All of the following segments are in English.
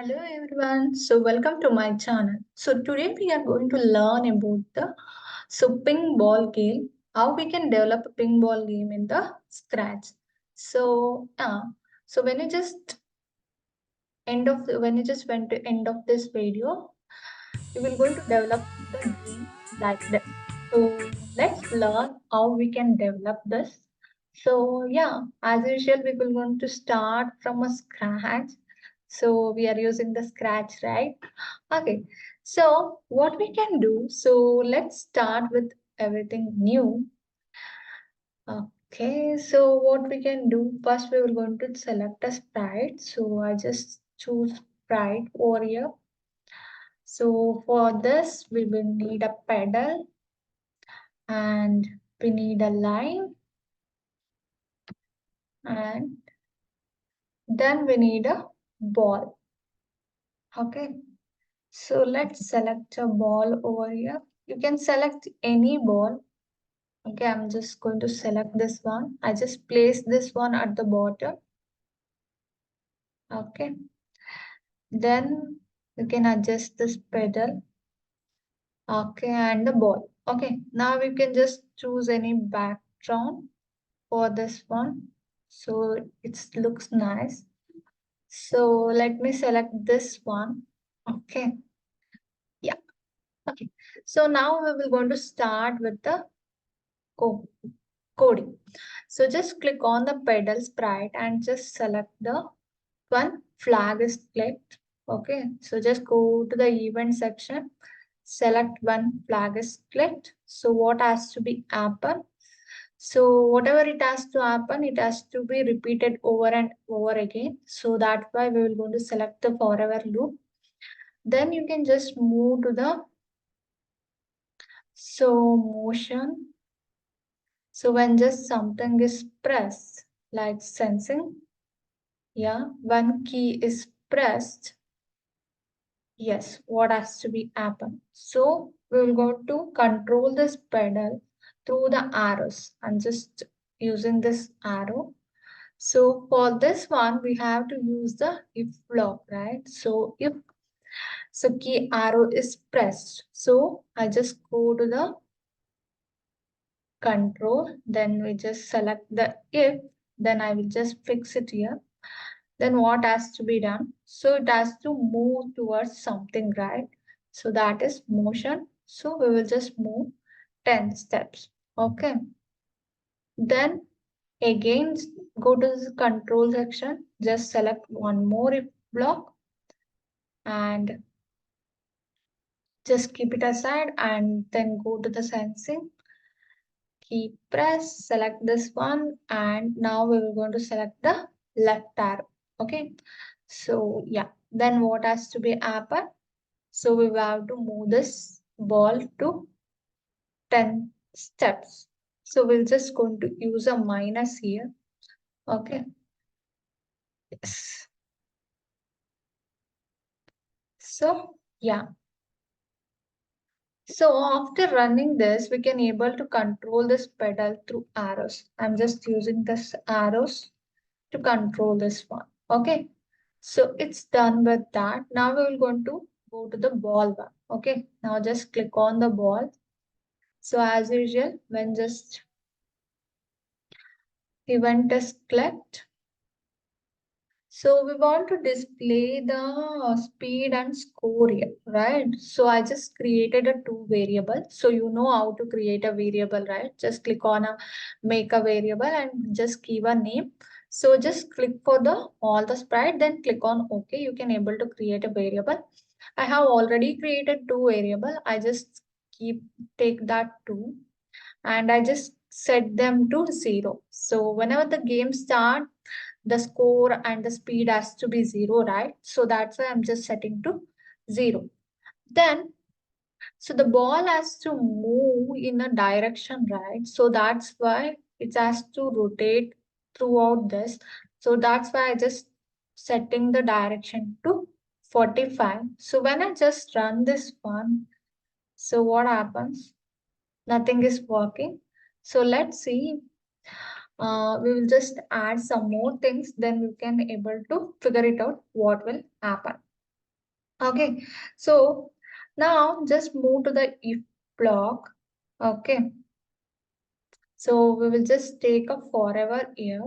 Hello everyone. So welcome to my channel. So today we are going to learn about the ping ball game, how we can develop a ping ball game in the scratch. So so when you just went to end of this video, we will going to develop the game like this. So let's learn how we can develop this. So yeah, as usual, we will going to start from a scratch. So we are using the scratch, right? Okay. So what we can do? So let's start with everything new. Okay. So what we can do? First, we will going to select a sprite. So I just choose sprite over here. So for this, we will need a pedal and we need a line and then we need a ball. Okay. So let's select a ball over here. You can select any ball. Okay, I'm just going to select this one. I just place this one at the bottom. Okay. Then you can adjust this pedal. Okay, and the ball. Okay, now we can just choose any background for this one. So it looks nice. So let me select this one. Okay. Yeah. Okay. So now we will going to start with the co coding. So just click on the pedal sprite and just select the one flag is clicked. Okay. So just go to the event section. Select one flag is clicked. So what has to be happen? So whatever it has to happen, it has to be repeated over and over again. So that's why we will going to select the forever loop. Then you can just move to the motion. So when just something is pressed, like sensing, yeah, one key is pressed. Yes, what has to be happen? So we will go to control this pedal through the arrows. I'm just using this arrow. So for this one, we have to use the if block, right? So if key arrow is pressed, so I just go to the control, then we just select the if, then I will just fix it here. Then what has to be done? So it has to move towards something, right? So that is motion. So we will just move 10 steps. Okay. Then again, go to the control section, just select one more if block and just keep it aside and then go to the sensing. Keep press, select this one, and now we are going to select the left arrow. Okay. So yeah, then what has to be happen? So we will have to move this ball to 10 steps. So we'll just going to use a minus here. Okay. Yes. So yeah. So after running this, we can able to control this pedal through arrows. I'm just using this arrows to control this one. Okay. So it's done with that. Now we will going to go to the ball one. Okay. Now just click on the ball. So as usual, when just event is clicked, so we want to display the speed and score here, right? So I just created a two variable. So you know how to create a variable, right? Just click on a make a variable and just give a name. So just click for the all the sprite, then click on OK. You can able to create a variable. I have already created two variable. I just take that two and I just set them to 0. So whenever the game start, the score and the speed has to be 0, right? So that's why I'm just setting to 0. Then, so the ball has to move in a direction, right? So that's why it has to rotate throughout this. So that's why I just setting the direction to 45. So when I just run this one, so what happens? Nothing is working. So let's see. We will just add some more things, then we can able to figure it out what will happen. Okay, so now just move to the if block. Okay, so we will just take a forever here.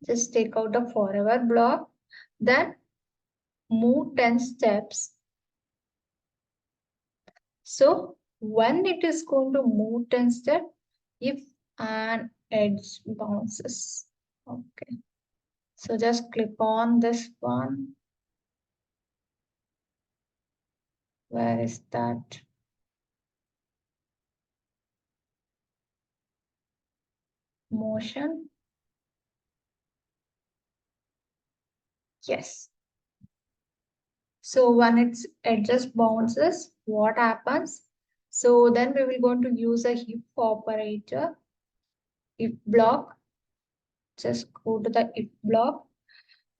Just take out the forever block. Then move 10 steps. So when it is going to move 10 steps, if an edge bounces. Okay. So just click on this one. Where is that? Motion. Yes. So when its edges bounces, what happens? So then we will going to use a if operator, if block. Just go to the if block.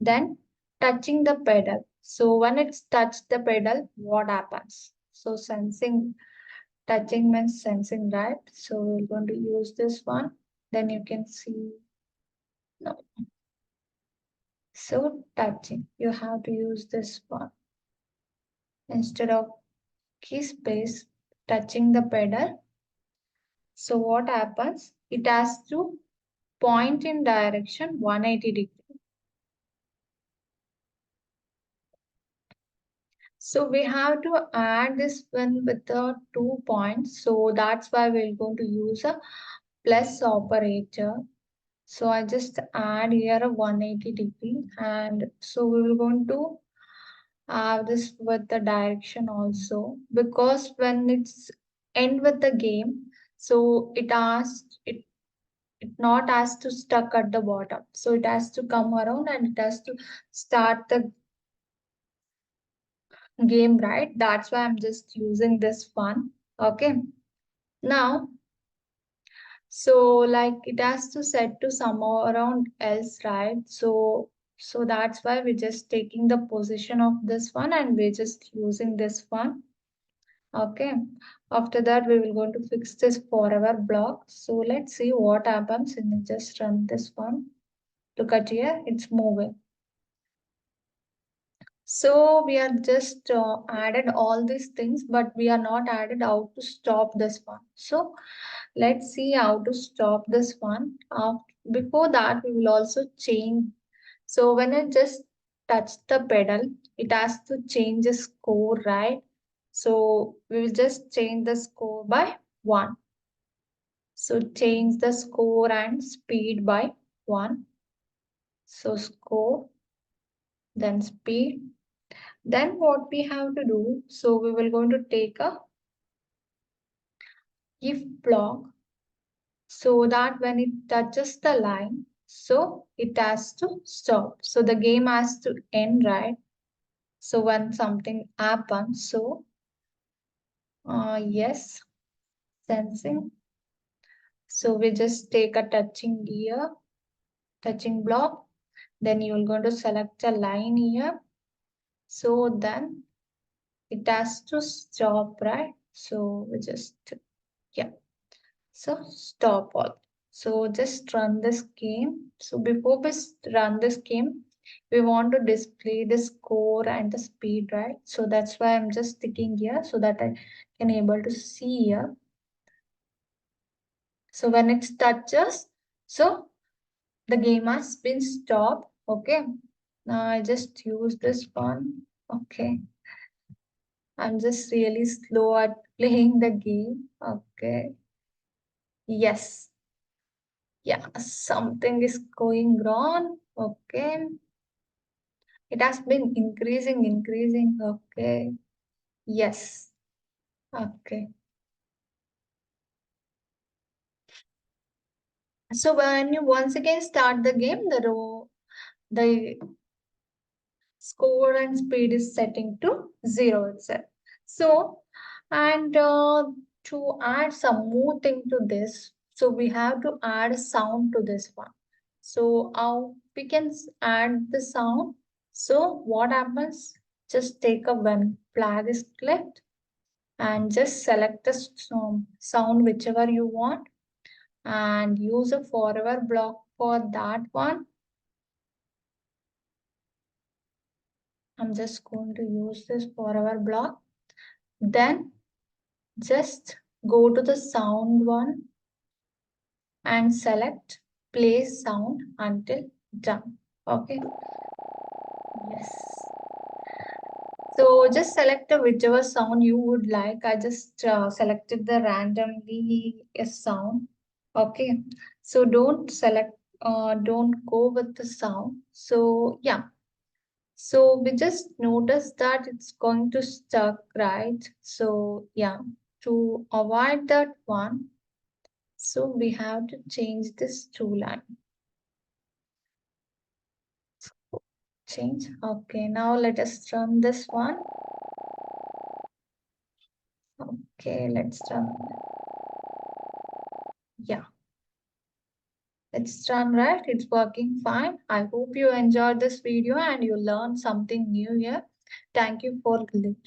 Then touching the pedal. So when it's touched the pedal, what happens? So sensing, touching means sensing, right? So we're going to use this one. Then you can see, no. So touching, you have to use this one. Instead of key space, touching the pedal. So what happens? It has to point in direction 180 degree. So we have to add this one with the 2 points. So that's why we're going to use a plus operator. So I just add here a 180 degree, and so we will going to have this with the direction also, because when it's end with the game, so it not has to stuck at the bottom. So it has to come around and it has to start the game, right? That's why I'm just using this one. Okay. Now, so like it has to set to somewhere around else, right? So that's why we're just taking the position of this one and we're just using this one. Okay. After that, we will going to fix this forever block. So let's see what happens and then just run this one. Look at here, it's moving. So we are just added all these things, but we are not added how to stop this one. So let's see how to stop this one. Before that, we will also change. So when I just touch the pedal, it has to change the score, right? So we will just change the score by 1. So change the score and speed by 1. So score, then speed. Then what we have to do, so we will going to take a if block so that when it touches the line, so it has to stop. So the game has to end, right? So when something happens, so yes, sensing. So we just take a touching here, touching block. Then you're going to select a line here. So then it has to stop, right? So we just, yeah. So stop all. So just run this game. So before we run this game, we want to display the score and the speed, right? So that's why I'm just sticking here so that I can able to see here. So when it touches, so the game has been stopped. Okay. Now I just use this one. Okay. I'm just really slow at playing the game. Okay. Yes. Yeah, something is going wrong. Okay. It has been increasing. Okay. Yes. Okay. So when you once again start the game, the score and speed is setting to 0 itself. So, and to add some more thing to this, so we have to add sound to this one. So how we can add the sound. So what happens? Just take a when flag is clicked and just select the sound whichever you want and use a forever block for that one I'm just going to use this for our block. Then just go to the sound one and select play sound until done. Okay. Yes. So just select whichever sound you would like. I just selected the randomly a sound. Okay. So don't go with the sound. So yeah. So we just noticed that it's going to stuck, right? So yeah, to avoid that one, so we have to change this to line. Change. Okay, now let us run this one. Okay, let's run. Yeah, it's done, right? It's working fine. I hope you enjoyed this video and you learned something new here. Thank you for listening.